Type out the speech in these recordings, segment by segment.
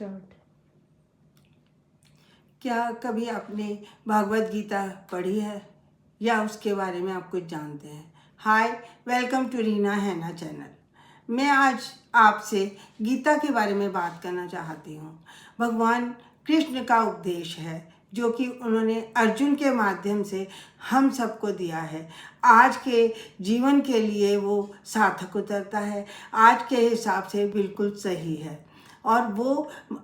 Start. क्या कभी आपने भागवत गीता पढ़ी है या उसके बारे में आप कुछ जानते हैं? हाय, वेलकम टू रीना हैना चैनल। मैं आज आपसे गीता के बारे में बात करना चाहती हूँ। भगवान कृष्ण का उपदेश है जो कि उन्होंने अर्जुन के माध्यम से हम सबको दिया है। आज के जीवन के लिए वो सार्थक उतरता है, आज के हिसाब से बिल्कुल सही है और वो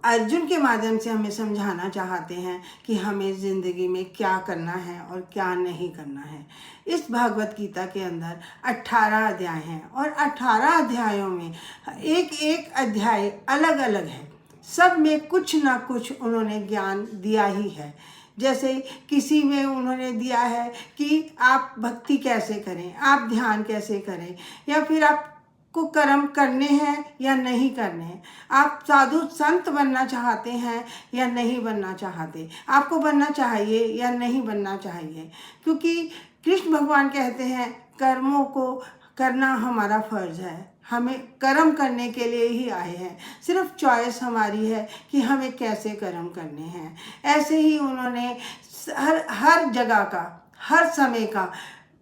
अर्जुन के माध्यम से हमें समझाना चाहते हैं कि हमें ज़िंदगी में क्या करना है और क्या नहीं करना है। इस भागवत गीता के अंदर 18 अध्याय हैं और 18 अध्यायों में एक एक अध्याय अलग अलग है। सब में कुछ ना कुछ उन्होंने ज्ञान दिया ही है। जैसे किसी में उन्होंने दिया है कि आप भक्ति कैसे करें, आप ध्यान कैसे करें, या फिर आप को कर्म करने हैं या नहीं करने हैं, आप साधु संत बनना चाहते हैं या नहीं बनना चाहते, आपको बनना चाहिए या नहीं बनना चाहिए। क्योंकि कृष्ण भगवान कहते हैं कर्मों को करना हमारा फर्ज है, हमें कर्म करने के लिए ही आए हैं, सिर्फ चॉइस हमारी है कि हमें कैसे कर्म करने हैं। ऐसे ही उन्होंने हर जगह का, हर समय का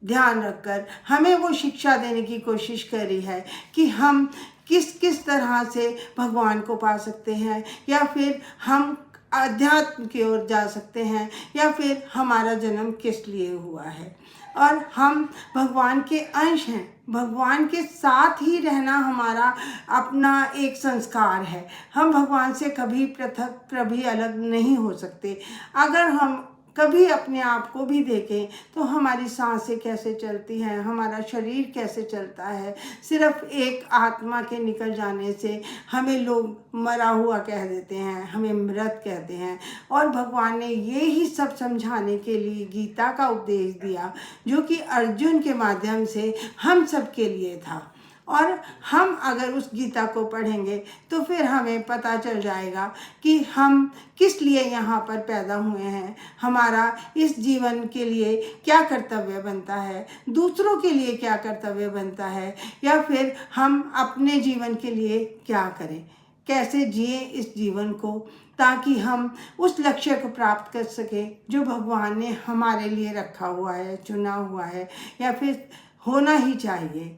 ध्यान रखकर हमें वो शिक्षा देने की कोशिश करी है कि हम किस किस तरह से भगवान को पा सकते हैं, या फिर हम अध्यात्म की ओर जा सकते हैं, या फिर हमारा जन्म किस लिए हुआ है। और हम भगवान के अंश हैं, भगवान के साथ ही रहना हमारा अपना एक संस्कार है। हम भगवान से कभी पृथक, कभी अलग नहीं हो सकते। अगर हम कभी अपने आप को भी देखें तो हमारी सांसें कैसे चलती हैं, हमारा शरीर कैसे चलता है, सिर्फ एक आत्मा के निकल जाने से हमें लोग मरा हुआ कह देते हैं, हमें मृत कहते हैं। और भगवान ने ये ही सब समझाने के लिए गीता का उपदेश दिया जो कि अर्जुन के माध्यम से हम सब के लिए था। और हम अगर उस गीता को पढ़ेंगे तो फिर हमें पता चल जाएगा कि हम किस लिए यहाँ पर पैदा हुए हैं, हमारा इस जीवन के लिए क्या कर्तव्य बनता है, दूसरों के लिए क्या कर्तव्य बनता है, या फिर हम अपने जीवन के लिए क्या करें, कैसे जिए इस जीवन को, ताकि हम उस लक्ष्य को प्राप्त कर सकें जो भगवान ने हमारे लिए रखा हुआ है, चुना हुआ है, या फिर होना ही चाहिए।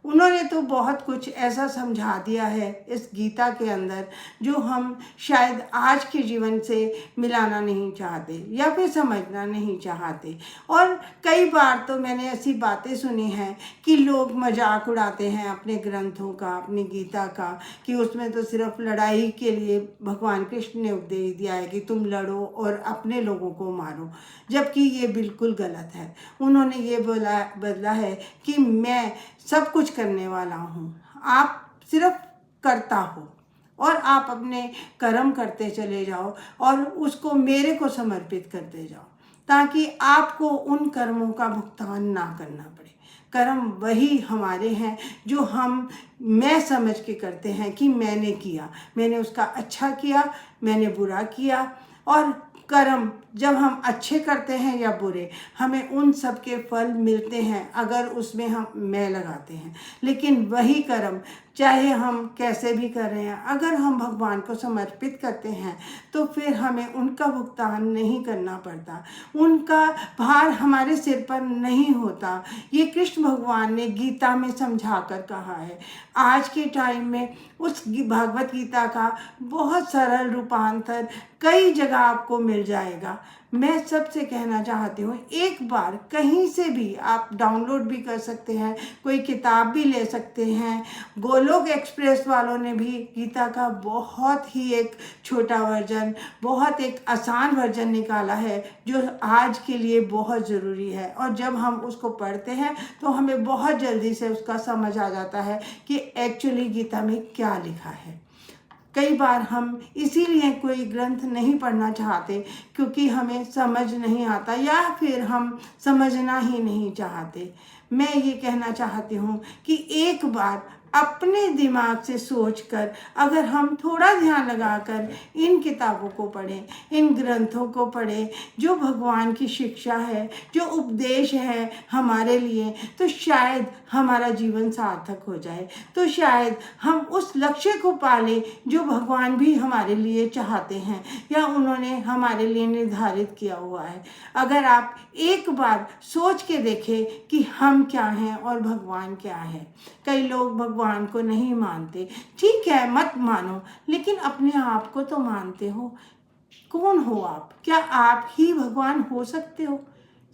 उन्होंने तो बहुत कुछ ऐसा समझा दिया है इस गीता के अंदर जो हम शायद आज के जीवन से मिलाना नहीं चाहते या फिर समझना नहीं चाहते। और कई बार तो मैंने ऐसी बातें सुनी हैं कि लोग मजाक उड़ाते हैं अपने ग्रंथों का, अपनी गीता का, कि उसमें तो सिर्फ लड़ाई के लिए भगवान कृष्ण ने उपदेश दिया है कि तुम लड़ो और अपने लोगों को मारो, जबकि ये बिल्कुल गलत है। उन्होंने ये बदला है कि मैं सब कुछ करने वाला हूँ, आप सिर्फ करता हो और आप अपने कर्म करते चले जाओ और उसको मेरे को समर्पित करते जाओ, ताकि आपको उन कर्मों का भुगतान ना करना पड़े। कर्म वही हमारे हैं जो हम मैं समझ के करते हैं कि मैंने किया, मैंने उसका अच्छा किया, मैंने बुरा किया। और कर्म जब हम अच्छे करते हैं या बुरे, हमें उन सब के फल मिलते हैं अगर उसमें हम मैं लगाते हैं। लेकिन वही कर्म चाहे हम कैसे भी कर रहे हैं, अगर हम भगवान को समर्पित करते हैं तो फिर हमें उनका भुगतान नहीं करना पड़ता, उनका भार हमारे सिर पर नहीं होता। ये कृष्ण भगवान ने गीता में समझा कर कहा है। आज के टाइम में उस भागवत गीता का बहुत सरल रूपांतर कई जगह आपको मिल जाएगा। मैं सबसे कहना चाहती हूँ, एक बार कहीं से भी आप डाउनलोड भी कर सकते हैं, कोई किताब भी ले सकते हैं। गोलोक एक्सप्रेस वालों ने भी गीता का बहुत ही एक छोटा वर्जन, बहुत एक आसान वर्जन निकाला है जो आज के लिए बहुत ज़रूरी है। और जब हम उसको पढ़ते हैं तो हमें बहुत जल्दी से उसका समझ आ जाता है कि एक्चुअली गीता में क्या लिखा है। कई बार हम इसीलिए कोई ग्रंथ नहीं पढ़ना चाहते क्योंकि हमें समझ नहीं आता या फिर हम समझना ही नहीं चाहते। मैं ये कहना चाहती हूँ कि एक बार अपने दिमाग से सोचकर अगर हम थोड़ा ध्यान लगाकर इन किताबों को पढ़ें, इन ग्रंथों को पढ़ें, जो भगवान की शिक्षा है, जो उपदेश है हमारे लिए, तो शायद हमारा जीवन सार्थक हो जाए, तो शायद हम उस लक्ष्य को पालें जो भगवान भी हमारे लिए चाहते हैं या उन्होंने हमारे लिए निर्धारित किया हुआ है। अगर आप एक बार सोच के देखें कि हम क्या हैं और भगवान क्या है। कई लोग भगवान को नहीं मानते, ठीक है मत मानो, लेकिन अपने आप को तो मानते हो। कौन हो आप? क्या आप ही भगवान हो सकते हो?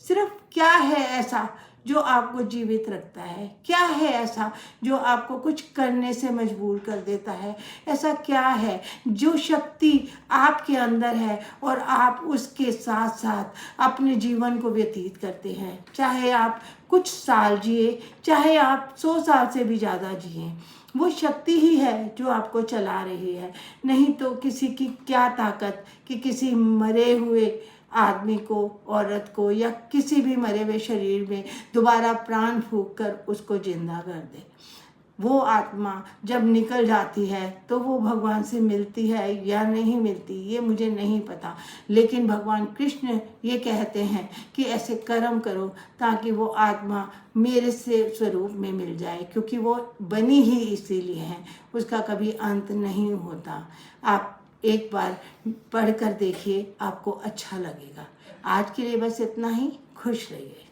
सिर्फ क्या है ऐसा जो आपको जीवित रखता है? क्या है ऐसा जो आपको कुछ करने से मजबूर कर देता है? ऐसा क्या है जो शक्ति आपके अंदर है और आप उसके साथ साथ अपने जीवन को व्यतीत करते हैं? चाहे आप कुछ साल जिए, चाहे आप 100 साल से भी ज़्यादा जिए, वो शक्ति ही है जो आपको चला रही है। नहीं तो किसी की क्या ताकत कि किसी मरे हुए आदमी को, औरत को या किसी भी मरे हुए शरीर में दोबारा प्राण फूंक कर उसको जिंदा कर दे। वो आत्मा जब निकल जाती है तो वो भगवान से मिलती है या नहीं मिलती ये मुझे नहीं पता, लेकिन भगवान कृष्ण ये कहते हैं कि ऐसे कर्म करो ताकि वो आत्मा मेरे से स्वरूप में मिल जाए, क्योंकि वो बनी ही इसीलिए है, उसका कभी अंत नहीं होता। आप एक बार पढ़ कर देखिए, आपको अच्छा लगेगा। आज के लिए बस इतना ही। खुश रहिए।